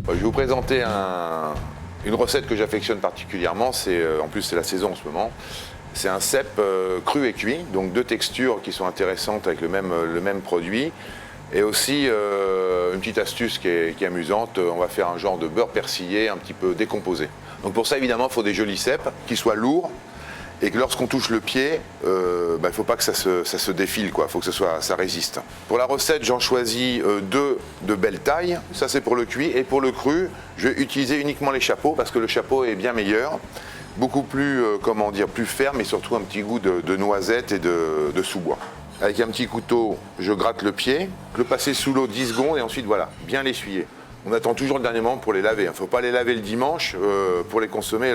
Je vais vous présenter une recette que j'affectionne particulièrement, en plus c'est la saison en ce moment. C'est un cèpe cru et cuit, donc deux textures qui sont intéressantes avec le même produit. Et aussi une petite astuce qui est amusante, on va faire un genre de beurre persillé un petit peu décomposé. Donc pour ça évidemment il faut des jolis cèpes qui soient lourds et que lorsqu'on touche le pied, il ne faut pas que ça se défile, il faut que ça résiste. Pour la recette j'en choisis deux de belle taille, ça c'est pour le cuit, et pour le cru je vais utiliser uniquement les chapeaux parce que le chapeau est bien meilleur. Beaucoup plus, plus ferme et surtout un petit goût de noisette et de sous-bois. Avec un petit couteau, je gratte le pied, le passer sous l'eau 10 secondes et ensuite voilà, bien l'essuyer. On attend toujours le dernier moment pour les laver. Il ne faut pas les laver le dimanche pour les consommer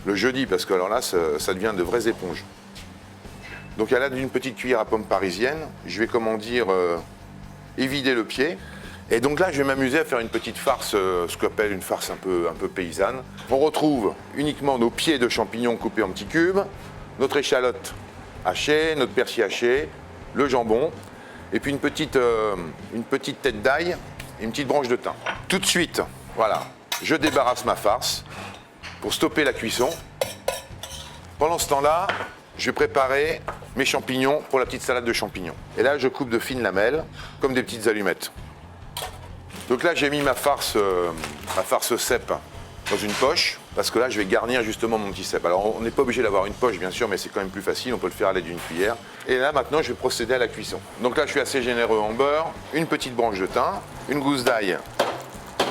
le jeudi parce que alors là, ça devient de vraies éponges. Donc à l'aide d'une petite cuillère à pomme parisienne, je vais évider le pied. Et donc là, je vais m'amuser à faire une petite farce, ce qu'on appelle une farce un peu paysanne. On retrouve uniquement nos pieds de champignons coupés en petits cubes, notre échalote hachée, notre persil haché, le jambon, et puis une petite tête d'ail et une petite branche de thym. Tout de suite, voilà, je débarrasse ma farce pour stopper la cuisson. Pendant ce temps-là, je vais préparer mes champignons pour la petite salade de champignons. Et là, je coupe de fines lamelles, comme des petites allumettes. Donc là, j'ai mis ma farce cèpe dans une poche, parce que là, je vais garnir justement mon petit cèpe. Alors, on n'est pas obligé d'avoir une poche, bien sûr, mais c'est quand même plus facile, on peut le faire à l'aide d'une cuillère. Et là, maintenant, je vais procéder à la cuisson. Donc là, je suis assez généreux en beurre, une petite branche de thym, une gousse d'ail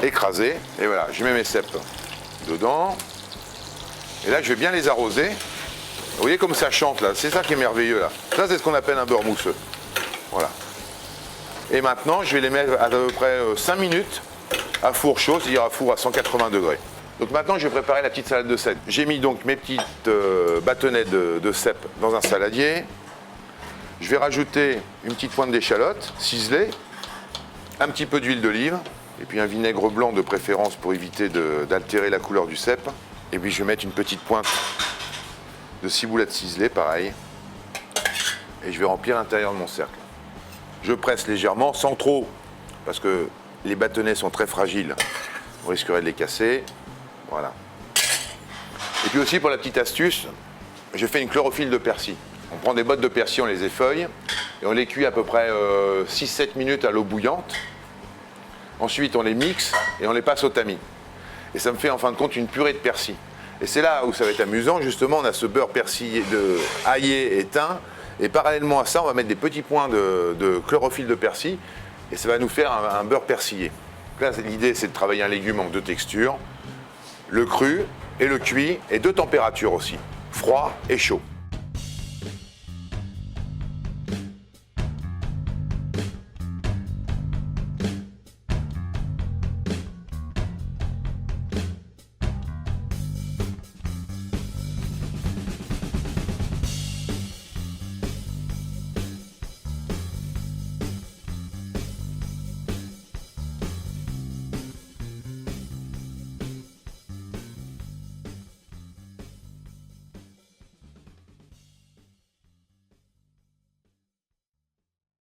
écrasée, et voilà, je mets mes cèpes dedans. Et là, je vais bien les arroser. Vous voyez comme ça chante, là, c'est ça qui est merveilleux, là. Ça, c'est ce qu'on appelle un beurre mousseux. Voilà. Et maintenant, je vais les mettre à peu près 5 minutes à four chaud, c'est-à-dire à four à 180 degrés. Donc maintenant, je vais préparer la petite salade de cèpe. J'ai mis donc mes petites bâtonnets de cèpe dans un saladier. Je vais rajouter une petite pointe d'échalote ciselée, un petit peu d'huile d'olive, et puis un vinaigre blanc de préférence pour éviter d'altérer la couleur du cèpe. Et puis je vais mettre une petite pointe de ciboulette ciselée, pareil. Et je vais remplir l'intérieur de mon cercle. Je presse légèrement, sans trop, parce que les bâtonnets sont très fragiles. On risquerait de les casser. Voilà. Et puis aussi, pour la petite astuce, je fais une chlorophylle de persil. On prend des bottes de persil, on les effeuille, et on les cuit à peu près 6-7 minutes à l'eau bouillante. Ensuite, on les mixe et on les passe au tamis. Et ça me fait en fin de compte une purée de persil. Et c'est là où ça va être amusant, justement, on a ce beurre persillé aillé et thym. Et parallèlement à ça, on va mettre des petits points de chlorophylle de persil et ça va nous faire un beurre persillé. Là, l'idée, c'est de travailler un légume en deux textures, le cru et le cuit, et deux températures aussi, froid et chaud.